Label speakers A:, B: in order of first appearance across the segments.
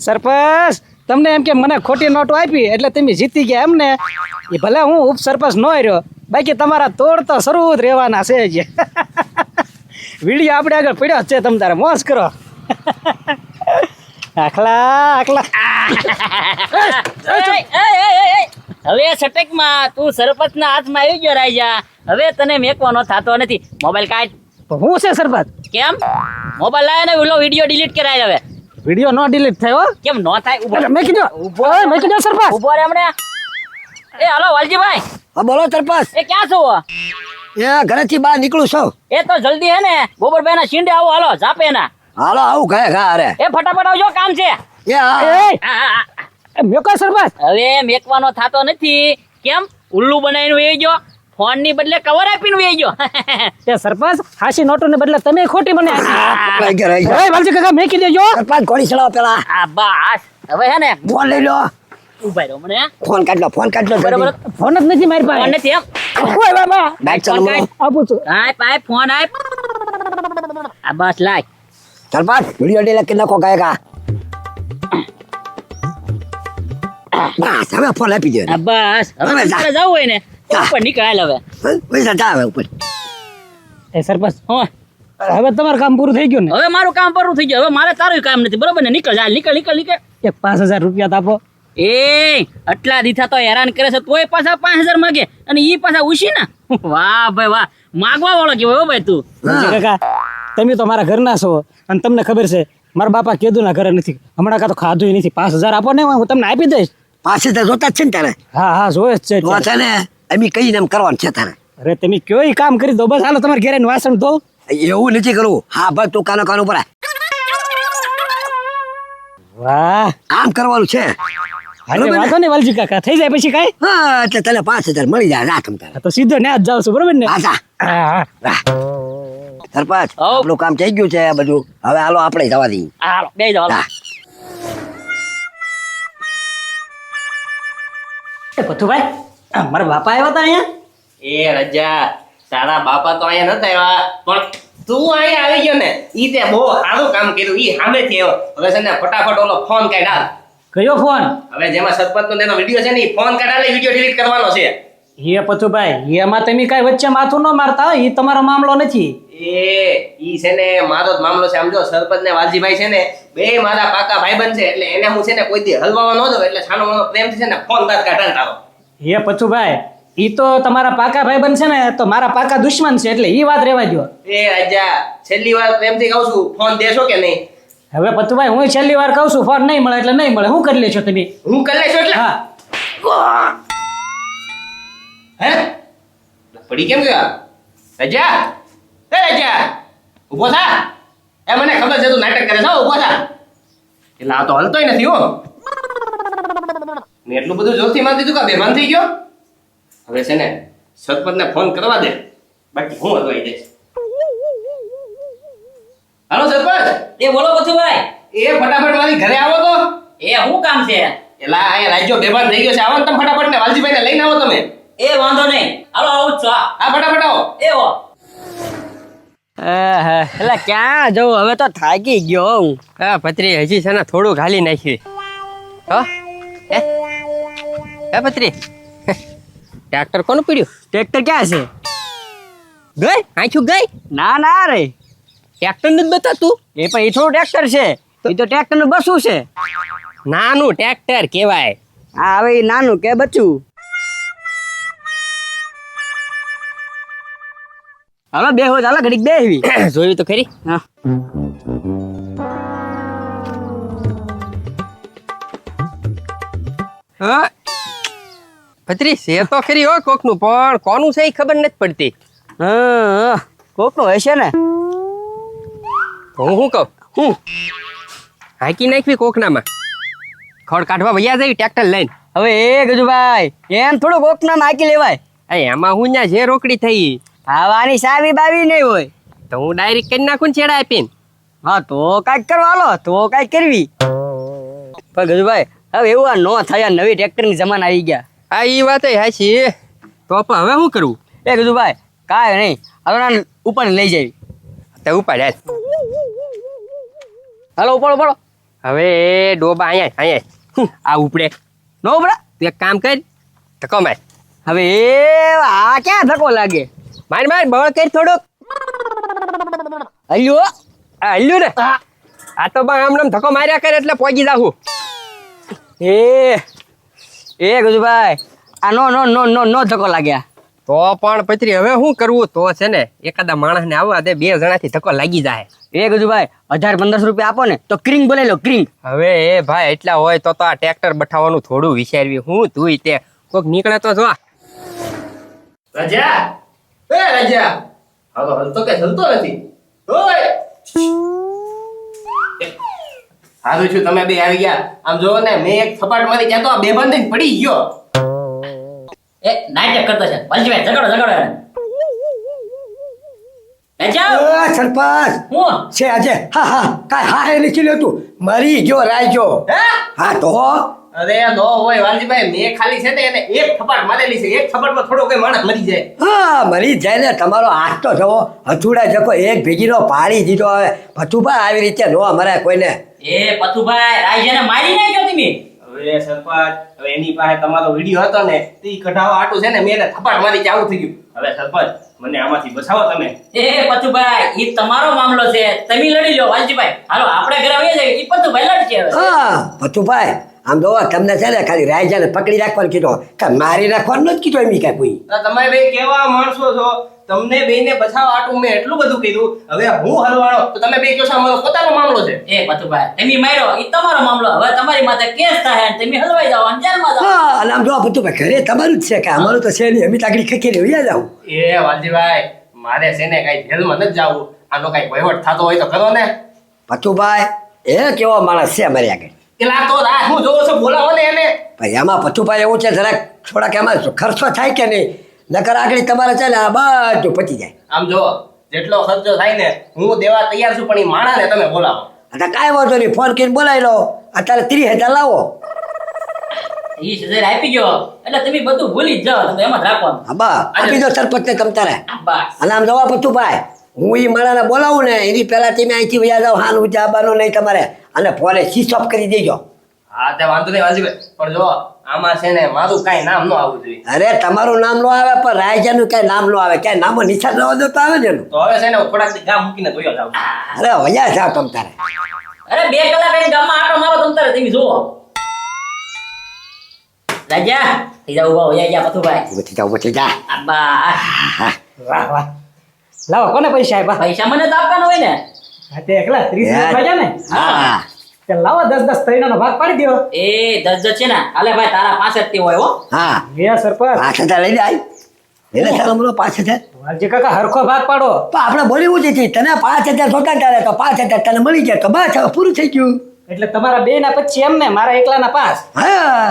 A: સરપંચ તમને એમ કે મને ખોટી નોટો આપી એટલે તમે જીતી ગયા એમ ને? એ ભલે હું ઉપસરપંચ ન રહ્યો, બાકી તમારા તોડ તો શરૂ જ રહેવાના છે જ. વિડીયો આપણે આગળ પડ્યો જ છે, તમે તારે મોજ કરો. આખલા
B: હવે સટકમાં તું સરપંચના હાથમાં આવી ગયો રાજા. હવે તને મેકવાનો થતો નથી. મોબાઈલ કાઢ.
A: હું છે સરપંચ?
B: કેમ મોબાઈલ લાવે ને ઓલો વિડીયો ડિલીટ કરાય. હવે
A: વિડીયો નો ડિલીટ થયો?
B: કેમ નો થાય? ઉભો
A: મેં કીધું સરપંચ.
B: ઉભો રે હમણાં. એ હાલો વાલજીભાઈ.
C: હા બોલો સરપંચ.
B: એ ક્યાં છો?
C: એ ઘરેથી બહાર નીકળું છું.
B: એ તો જલ્દી હે ને ગોબરભાઈ ના શીંડે આવો. હાલો ઝાપે ના.
C: હાલો આવું ગયા ઘા અરે.
B: એ ફટાફટ આવજો, કામ છે.
A: મેકો સરપંચ.
B: હવે મેકવાનો થતો નથી. કેમ ઉલ્લુ બનાવીને વેઈ ગયો? ફોન ની બદલે કવર આપીને વેઈ ગયો.
A: તે સરપંચ હાસી નોટો ને બદલે તમે ખોટી મને આપી. વાલજી કાકા મેકી દેજો.
C: સરપંચ ઘોડી ચડાવો પેલા.
B: આ બસ હવે હે ને
C: ફોન લઈ લો.
B: ઉભા રહો મને.
C: ફોન કાઢ લો
B: બરાબર.
A: ફોન જ નથી મારી પાસે.
B: ફોન નથી એમ.
A: ઓય બાબા
C: બાઈક ચાલુ
A: આપું છું.
B: આપ ફોન આપ. આ બસ લાય.
C: સરપંચ વિડીયો ડિલીટ કરી નાખો ગયા ઘા. બસ હવે ફોન આપી દો.
B: આ બસ હવે
C: હવે જા.
B: તારે જવું હોય ને ઉપર નીકળાય હવે.
C: પૈસા જાવે ઉપર.
A: એ સરપંચ
B: હો
A: હવે તમારું કામ પૂરું થઈ ગયું ને?
B: હવે મારું કામ પૂરું થઈ ગયું. હવે મારે તારું કામ નથી. બરોબર ને? નીકળ જા. નીકળ.
A: એક 5000 રૂપિયા આપો.
B: એ આટલા દીથા તો હેરાન કરે છે, તોય પાછા 5000 માગે અને ઈ પાછા ઉછી ના. વાહ ભાઈ વાહ, માગવા વાળો કેવો ભાઈ તું.
A: કાકા તમે તો મારા ઘરના છો અને તમને ખબર છે મારા બાપા કીધું ના ઘરે નથી, હમણાં કાં તો ખાધું નથી. 5000 આપો ને, હું તમને આપી દઈશ.
C: પાસે તો જોતા જ છે ને તારે.
A: હા જોયે જ છે.
C: તો છે ને અમે કહીને એમ કરવાનું છે તારે.
A: અરે તમે કયો ઈ કામ કરી દો બસ. હાલો તમારે ઘરે વાસણ ધો.
C: એવું નથી કરવું. હા બસ તું કાનો પર
A: વાહ
C: આમ કરવાનું છે.
A: વાંધો નહીં વાલજી કાકા, થઈ જાય પછી કાંઈ.
C: હા એટલે તને 5000 મળી જાય. રાખ તારે.
A: તો સીધો ન્યા જ જાવ છું, બરોબર ને?
C: હા સરપંચ
B: હઉ.
C: આપણું કામ થઈ ગયું છે બધું. હવે હાલો આપણે જવા દઈએ.
B: હાલો બે જાવ.
C: હા.
A: પથુભાઈ મારા બાપા આવ્યા હતા અહીંયા.
D: એ રજા, તારા બાપા તો અહીંયા નતા આવ્યા, પણ તું અહીંયા આવી ગયો ને, ઈ તે બહુ સારું કામ કર્યું. ઈ સામેથી આવ્યો. હવે છે ને ફટાફટ ઓલો ફોન કાઢ હાલ.
A: કયો ફોન?
D: હવે જેમાં સરપંચ નો તેનો વિડીયો છે ને, ઈ ફોન કાઢ હાલ, વિડીયો ડિલીટ કરવાનો છે.
A: હે પથુભાઈ એમાં તમે કાંઈ વચ્ચે માથું ન મારતા, એ તમારો મામલો નથી.
D: ઈ છે ને મારો જ મામલો છે. આમ જો સરપંચ ને વાલજીભાઈ છે ને બે મારા પાકા ભાઈબંધ છે, એટલે એને હું છે ને કોઈ દી હલવાવા ન દઉં. એટલે સાનો માનો પ્રેમથી છે ને ફોન કાઢ તારો.
A: હે પથુભાઈ ઈ તો તમારા પાકા ભાઈબંધ છે ને, તો મારા પાકા દુશ્મન છે, એટલે ઈ વાત રહેવા દો.
D: એ રાજા, છેલ્લી વાર પ્રેમથી કહું છું, ફોન દેશો કે નહીં?
A: હવે પથુભાઈ હું છેલ્લી વાર કહું છું, ફોન નહીં મળે એટલે નહીં મળે. શું કરી લેશો તમે?
D: હું કરી લઈશ એટલે.
A: હા
D: હે પડી કેમ ગયો રજા? એ રજા ઉભો થા. એ મને ખબર છે તું નાટક કરે છે. ઉભો થા. એટલે આ તો હલતોય નથી હો. મેં એટલું બધું જોરથી મારી દીધું કે બેભાન થઈ ગયો. હવે છે ને સરપંચને ફોન કરવા દે, બાકી હું હલવાઈ જઈશ. હાલો સરપંચ.
B: એ બોલો પથુભાઈ.
D: એ ફટાફટ મારી ઘરે આવો તો.
B: એ શું કામ છે?
D: એલા અહીંયા રાજ્યો બેભાન થઈ ગયો છે. આવો ને તમે ફટાફટ ને વાલજીભાઈ ને લઈને આવો તમે.
B: એ વાંધો નહીં. હાલો આવું જ છો.
D: હા ફટાફટ આવો.
B: એવો
E: એટલે ક્યાં જવું? હવે તો થાકી ગયો હું. હા પત્રી હજી છે ને થોડું ઘાલી નાખ્યું. હો હે પત્રી ટ્રેક્ટર કોનું પીડ્યું? ટ્રેક્ટર ક્યાં છે? ગઈ આંખું ગઈ? ના રે ટ્રેક્ટર નથી બતાતું. એ પણ એ થોડું ટ્રેક્ટર છે. એ તો ટ્રેક્ટર નું બસું છે. નાનું ટ્રેક્ટર કેવાય. હા હવે એ નાનું કે બચ્ચું. હાલો બે હો ચાલો ઘડીક બેહવી. જોયું તો ખરી. હા પત્રી છે તો ખરી હો કોકનું, પણ કોનું છે એ ખબર નથી પડતી. હા કોકનું હશે ને. હું કહું હું હાકી નાખવી કોકનામાં ખડ કાઢવા વૈયા જાય ટ્રેક્ટર લઈને. હવે એ ગજુભાઈ એમ થોડું કોકનામાં હાકી લેવાય. એમાં હું ત્યાં જે રોકડી થઈ ખાવાની સાવી બાવી નહીં હોય તો હું ડાયરેક્ટ કરી નાખું છેડા આપીને. હા તો કાંઈક કરવા લો તો કાંઈક કરવી. પણ ગજુભાઈ હવે એવું આ નો થયા, નવી ટ્રેક્ટરની જમાન આવી ગયા. હા એ વાત હાચી. તો હવે શું કરવું? એ ગજુભાઈ કાંઈ નહીં, હવે ઉપર લઈ જાવી. તો ઉપાડ હાલો ઉપાડો ઉપાડો. હવે એ ડોબા અહીંયા આ ઉપડે
F: નો બરા
E: તું એક કામ કર ધક્કો માર
F: હવે એ આ ક્યાં ધક્કો લાગે
E: માર બળ કર થોડોક
F: અલ્યો
E: આ હલ્યું ને આ તો બા આમ ધક્કો માર્યા કરે એટલે પહોંચી જાઉં
F: એ ગજુભાઈ આ નો નો નો નો નો ધક્કો લાગ્યા
E: તો પણ પત્રી હવે શું કરવું તો છે ને એકાદા માણસને આવવા દે 2 જણાથી ધક્કો લાગી જાય
F: એ ગજુભાઈ 1000-1500 રૂપિયા આપો ને તો ક્રિંગ બોલાવી લો ક્રિંગ
E: હવે એ ભાઈ એટલા હોય તો આ ટ્રેક્ટર બઠાવવાનું થોડું વિચારવી હું તું તે કોક નીકળે તો જો
D: રજા એ રજા હા તો હલતો કે હલતો નથી ઓય સારું છું તમે બે આવી ગયા આમ જોવો ને મેં એક થપાટ મારી ત્યાં તો આ બે બંધીને પડી ગયો
B: એ નાટક કરતો છે વાલજીભાઈ ઝઘડો એને એ જાઓ
C: સરપંચ
B: હું
C: છે આજે હા કાંઈ હા એ નથી લેતું મરી ગયો રાયજો
D: હે
C: હા તો
D: અરે નો હોય વાલજીભાઈ મેં ખાલી છે ને એને એક થપાટ મારેલી છે એક થપાટમાં થોડો કોઈ માણસ મરી જાય
C: હા મરી જાય ને તમારો હાથ તો જવો હથુડા જકો એક ભેગીનો પાડી દીધો હવે પથુભા આવી રીતે નો મરાય કોઈને
B: એ પથુભાઈ રાજાને મારી નાખ્યો તમે
D: હવે સરપંચ હવે એની પાસે તમારો વિડીયો હતો ને તે કઢાવા આટું છે ને મેં એને થપાટ મારી ચાલુ થઈ ગયું હવે સરપંચ મને આમાંથી બચાવો તમે
B: એ પથુભાઈ ઈ તમારો મામલો છે તમે લડી લો વાલજીભાઈ હાલો આપણે ઘરે આવીએ જઈએ ઈ પથુભાઈ લડશે હવે
C: હા પથુભાઈ આમ જો તમને છે ને ખાલી રાયજાને પકડી રાખવાનું કીધો કે મારી રાખવાનું નથી કીધું એમ કાંઈ કોઈ
D: તમે બે કેવા માણસો છો તમને બેને બચાવવા આટું મેં એટલું બધું કીધું હવે હું હલવાણો તો તમે બે કહો છો અમારો પોતાનો મામલો છે
B: એ પથુભાઈ તમે માર્યો ઈ તમારો મામલો હવે તમારી માથે કેસ થાય અને તમે હલવાઈ જાઓ અને જેલમાં જાઓ
C: હા અને આમ જો પથુભાઈ ઘરે તમારું જ છે કે અમારું તો છે નહીં અમે તાકડી ખકેલી વયા જાવ
D: એ વાલજીભાઈ મારે છે ને કઈ જેલમાં નથી જાવું આનો કઈ વહીવટ થતો હોય તો કરો ને
C: પથુભાઈ એ કેવો માણસ છે અમારી આગળ
D: એલા તો રા હું જોવો છો બોલાવો ને એને
C: ભાઈ આમાં પથુભાઈ એવું છે જરાક થોડાક એમાં ખર્ચો થાય કે નહીં નકર આગળ તમારે છે ને આ બધું પતી જાય
D: આમ જો જેટલો ખર્ચો થાય ને હું દેવા તૈયાર છું પણ એ માણાને તમે બોલાવો
C: એટલે કાંઈ વાંધો નહીં ફોન કરીને બોલાવી લો અત્યારે 30,000 લાવો
B: ઈ સજા આપી ગયો એટલે તમે બધું ભૂલી જ જાઓ તમે એમાં જ રાખવાનું
C: હા બા આપી દો સરપંચને તમ તારે
B: બસ
C: અને આમ જવા પથુભાઈ હું એ માણાને બોલાવું ને એની પહેલા તમે અહીંથી વયા જાઓ હાલ હું જવાનું નહીં તમારે અને ફોને સ્વિચ ઓફ કરી દેજો
D: હા તે વાંધો નહીં વાલજીભાઈ પણ જો આમાં છે ને મારું કાંઈ નામ ન આવવું જોઈએ
C: અરે તમારું નામ નો આવે પણ રાયજાનું કઈ નામ નો આવે ક્યાંય નામો નિશાન ન હોય તો આવે ને એનું
D: તો હવે છે ને હું થોડાક દી ગામ મૂકીને ધોયો જાઉં છું.
C: અરે વયા જાઓ તમ તારે
B: અરે 2 કલાક એને ગામમાં આટો મારો તમ તારે તમે જુઓ રાજા થઈ જાવ ઉભા હોયા ગયા પથુભાઈ
C: બચી જા
B: આબા
A: વાહ વાહ લાવો કોને પૈસા આપ્યા
B: પૈસા મને તો આપવાના હોય ને
A: હા તે એકલા 30,000 પાડ્યા ને
C: હા
A: તે લાવો 10-10 ત્રણનો ભાગ પાડી દો
B: એ 10 છે ને હાલે ભાઈ તારા પાસે જ તે હોય હો
C: હા
A: લે સરપંચ
C: 5,000 લઈ જાય એટલે ચાલો બોલો 5,000
A: વાલજી કાકા હરખો ભાગ પાડો
C: તો આપણે બોલવું જ હતી તને 5,000 જોતા તારે તો 5,000 તને મળી જાય તો બસ હવે પૂરું થઈ ગયું
A: એટલે તમારા બે ના 25 એમ ને મારા એકલાના 5
C: હા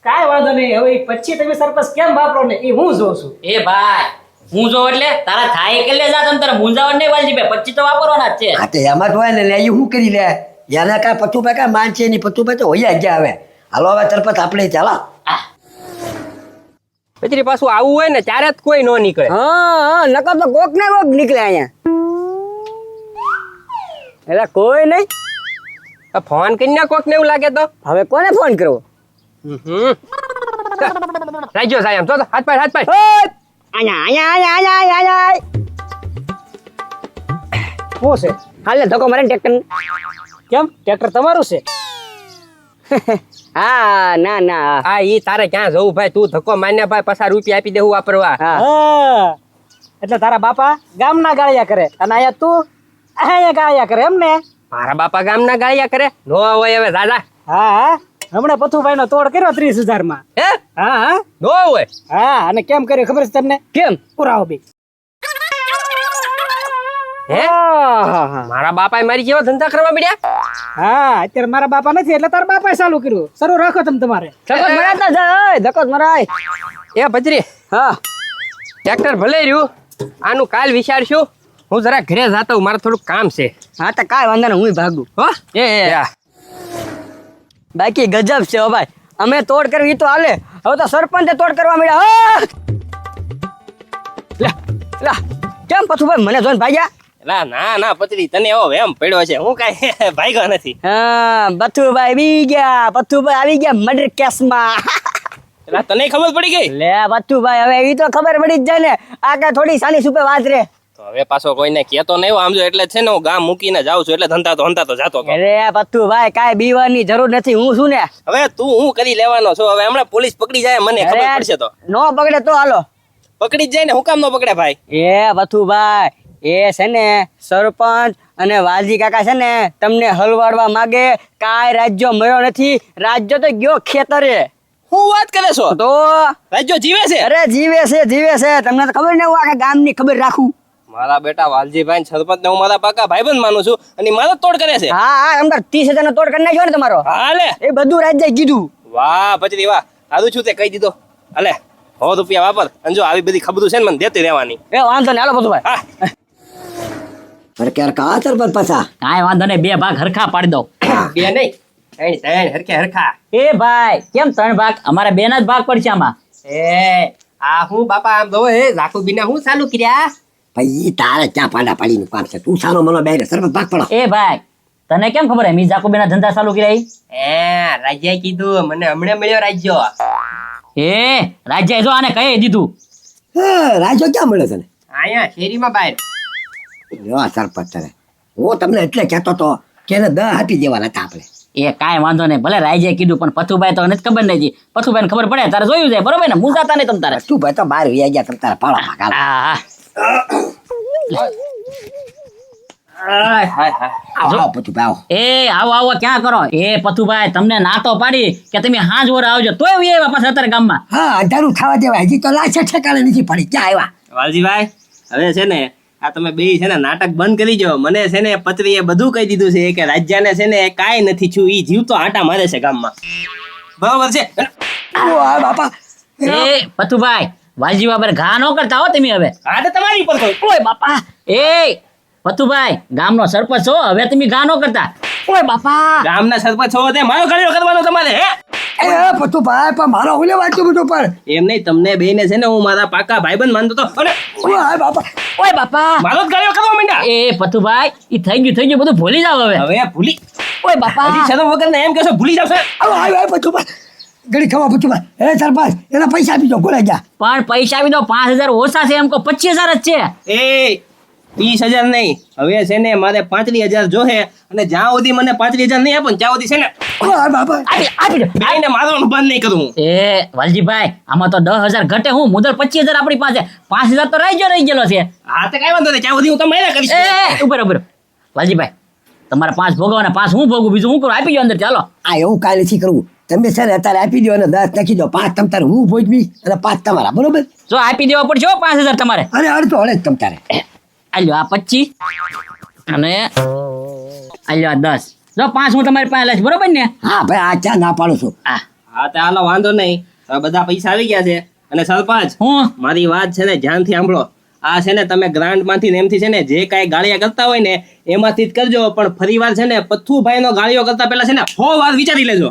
A: કાંઈ વાંધો નહીં હવે ઈ 25 તમે સરપંચ કેમ વાપરો ને એ હું જોઉં છું
B: એ ભાઈ હું જો એટલે તારા થાય કે લે જા તમ તારે મુંજાવણ નહીં વાલજી ભાઈ 25 તો વાપરવાના જ છે
C: હા તો એમાં જ હોય ને લે એ શું કરી લે એને કાંઈ પથુભાઈ કાંઈ માન છે નહીં પથુભાઈ તો હોય ગયા હવે હાલો હવે તરપત આપણે ચાલો
E: પછી પાછું આવું હોય ને ત્યારે જ કોઈ ન નીકળે
F: હા નકર તો કોક ને કોક નીકળે અહીંયા એટલે કોઈ નહીં
E: ફોન કરીને કોક ને એવું લાગે તો
F: હવે કોને ફોન કરવો
E: રાખ્યો સાહેબ તો હાથ પાડ
F: ઓય! અહીંયા
A: શું છે
F: હાલે ધક્કો મારે ટ્રેક્ટર
A: કેમ ટ્રેક્ટર તમારું છે
F: હા ના ના
E: આ ઈ તારે ક્યાં જવું ભાઈ તું ધક્કો માન્ય ભાઈ પસાર રૂપિયા આપી દેવું વાપરવા
F: હા
A: હા એટલે તારા બાપા ગામના ગાળિયા કરે અને અહીંયા તું અહીંયા ગાળિયા કરે એમ ને
E: મારા બાપા ગામના ગાળિયા કરે નો હોય હવે દાદા
A: હા હા હમણાં પથુભાઈ નો તોડ કર્યો 30,000 માં
E: હે
A: હા હા
E: નો હોય
A: હા અને કેમ કર્યો ખબર છે તમને
F: કેમ
A: પુરાવો બી
E: હે મારા બાપાએ મારી જેવા ધંધા કરવા મળ્યા
A: હા અત્યારે મારા બાપા નથી એટલે તારા બાપાએ ચાલુ કર્યું શરૂ રાખો તમે તમારે
F: ધક્કો જ મરાય તો જાય ઓય, ધક્કો જ મરાય
E: એ ભજરી
F: હા
E: ટ્રેક્ટર ભલે રહ્યું આનું કાલ વિચારશું હું જરા ઘરે જાતો મારે થોડું કામ છે
F: હા તો કાંઈ વાંધો નહીં હું ભાગું
E: હો
F: એ બાકી ગજબ છે હો ભાઈ અમે તોડ કરવી તો હાલે હવે તો સરપંચે તોડ કરવા મળ્યા લે લે કેમ પથુભાઈ મને જોઈને ભાગ્યા
E: એલા ના ના પતરી તને એવો વેમ પડ્યો છે હું કાંઈ ભાગ્યો નથી.
F: હા પથ્થુભાઈ બી ગયા, પથ્થુભાઈ આવી ગયા મર્ડર કેસમાં.
E: એલા તને ખબર પડી ગઈ?
F: લે પથ્થુભાઈ હવે ઈ તો ખબર પડી જ જાય ને, આ કઈ થોડી સાની સુપે વાત રે.
E: તો હવે પાછો કોઈને કહેતો નહીં આમ જો એટલે છે ને હું ગામ મૂકીને જાઉં છું એટલે ધંધા તો જાતો કહું.
F: અરે પથ્થુભાઈ કાંઈ બીવાની જરૂર નથી, હું છું ને.
E: હવે તું હું કરી લેવાનો છો? હવે હમણાં પોલીસ પકડી જાય મને ખબર
F: અરે,
E: પડશે તો.
F: નો પકડે તો હાલો.
E: પકડી જ જાય ને, હું કામ ન પકડે ભાઈ?
F: એ પથ્થુભાઈ એ છે ને સરપંચ અને વાલજી કાકા છે ને તમને હલવાડવા માંગે. કાંઈ રાજ્યો મળ્યો નથી, રાજ્ય તો ગયો ખેતરે.
E: હું વાત કરે છો?
F: તો
E: રાજ્યો જીવે છે?
F: અરે જીવે છે. તમને તો ખબર ને, હું આખા ગામની ખબર રાખું.
E: મારા બેટા વાલજીભાઈ સરપંચ ને હું મારા પાકા ભાઈબંધ માનું છું અને મારો તોડ કરે છે.
F: હા અંદર 30,000 નો તોડ કરી નાખ્યો ને તમારો.
E: હાલે
F: એ બધું રાજ્ય કીધું.
E: વાહ પચરી વાહ, સારું છું તે કહી દીધો. હાલે 100 રૂપિયા વાપર અને જો આવી બધી ખબરું છે ને મને દેતી રહેવાની.
F: એ વાંધો ને, હાલો પથ્થુભાઈ.
E: હા
C: અરે ક્યારે કા સરપંચ પાછા
B: કાંઈ વાંધો નહીં, 2 ભાગ હરખા પાડી દો.
E: બે નહીં ત્રણ હરખે હરખા.
B: એ ભાઈ કેમ 3 ભાગ? અમારે 2 ના જ ભાગ પડશે આમાં.
E: એ આ હું બાપા આમ દો એ ઝાકુ બીના હું ચાલુ કર્યા?
C: ભાઈ ઈ તારે ચા પાંડા પાડીનું કામ છે, તું સાનો મનો બેરે સરપંચ ભાગ પડો.
B: એ ભાઈ તને કેમ ખબર હે મી જાકુબીના ધંધા ચાલુ કર્યા ઈ?
E: રાજ્ય કીધું મને હમણાં મળ્યો રાજ્ય.
B: એ રાજ્ય જો આને કહી દીધું.
C: હા રાજ્યો ક્યાં મળે તને?
E: અહીંયા શેરીમાં બહાર.
C: જો સરપંચ તારે હું તમને એટલે કહેતો તો કે એને 10 આપી દેવાના હતા આપણે.
B: એ કાંઈ વાંધો નહીં, ભલે રાજ્ય કીધું પણ પથુભાઈ તો નથી ખબર નહીં. પથુભાઈ ખબર પડે તારે જોયું જાય બરોબર ને, મુંજાતા નહીં તમ તારે.
C: તું ભાઈ તો બહાર વ્યા ગયા, તમે તારા પાળા ભાગ હાલો.
B: હા
E: હાય હાય હાય.
C: આવો આવો પછી ભાઈ આવો.
B: એ આવો ક્યાં કરો? એ પથુભાઈ તમને ના તો પાડી કે તમે હાંજ વર આવજો, તોય આવ્યા પાછા અત્યારે ગામમાં.
C: હા અંધારું થવા દેવાય, હજી તો લાશ ઠેકાણે નથી પડી. ક્યાં આવ્યા?
E: વાલજીભાઈ હવે છે ને આ તમે બે છે ને નાટક બંધ કરી દો. મને છે ને પત્રીએ બધું કહી દીધું છે કે રાજ્યને છે ને કાંઈ નથી છું, ઈ જીવતો આટા મારે છે ગામમાં. બરોબર છે?
C: ઓ આ બાપા
B: એ પથુભાઈ વાલજી બાબર ઘા ન કરતા હો તમે હવે.
E: આ તો તમારી પર કોઈ.
B: ઓય બાપા એ પથુભાઈ ગામનો સરપંચ છો, હવે તમે ઘા ન કરતા. ઓય બાપા
E: ગામના સરપંચ છો તે મારો ગળ્યો કરવાનો તમારે હે?
C: એ પતું ભાઈ પણ મારો ઓલે વાંચ્યું બધું પણ.
E: એમ નહીં, તમને બેને છે ને હું મારા પાકા ભાઈબંધ માનતો તો અને
C: ઓ આ બાપા
B: ઓય બાપા
E: મારો જ ગળ્યો કરવા માંડ્યા.
B: એ પથુભાઈ ઈ થઈ ગયું બધું ભૂલી જાવ હવે.
E: હવે ભૂલી
B: ઓય બાપા
E: હજી શરમ વગર ને એમ કહેશો ભૂલી જાવ.
C: આવો આવ્યો પતું ભાઈ ઘડી ખવા પતું ભાઈ. એ સરપંચ એના પૈસા આપી દો, ગોળા જા.
B: પણ પૈસા આવી દો, 5,000 ઓછા છે, એમ કહો 25,000 જ છે.
E: એ 30,000 નહીં, હવે છે ને મારે 35,000 જોહે અને જ્યાં સુધી મને 35,000 નહીં આપો ને ત્યાં સુધી છે ને
C: ઓ આ બાપા
B: આપી દો.
E: બેને મારવાનું બંધ નહીં કરું.
B: એ વાલજીભાઈ આમાં તો 10,000 ઘટે, હું મુદલ 25,000 આપણી પાસે, 5,000 તો રહી ગયેલો છે.
E: હા તો કઈ વાંધો નહીં, ત્યાં સુધી હું તમને કરીશ.
B: એ ઉપર વાલજીભાઈ તમારે 5 ભોગવો અને 5 હું ભોગવું, બીજું હું કરું? આપી દો અંદર ચાલો.
C: આ એવું કાંઈ નથી કરવું. તમે છે ને અત્યારે આપી દો અને 10 નાખી દો, 5 તમ તારે હું ભોજવી અને 5 તમારા, બરોબર?
B: જો આપી દેવા પડશે હો 5,000 તમારે.
C: અરે અડધો હળે જ તમ તારે.
B: આલ્યો આ 25 અને આલ્યો આ 10. જો 5 હું તમારી પાસે લઈશ બરોબર ને?
C: હા ભાઈ આ ચા ના પાડું છું.
E: હા તો હાલો વાંધો નહીં, હવે બધા પૈસા આવી ગયા છે. અને સરપંચ
B: હું
E: મારી વાત છે ને ધ્યાનથી સાંભળો. આ છે ને તમે ગ્રાન્ટ માંથી ને એમથી છે ને જે કાંઈ ગાળિયા કરતા હોય ને એમાંથી જ કરજો, પણ ફરી વાર છે ને પથ્થુભાઈ નો ગાળિયો કરતા પહેલા છે ને 100 વાર વિચારી લેજો.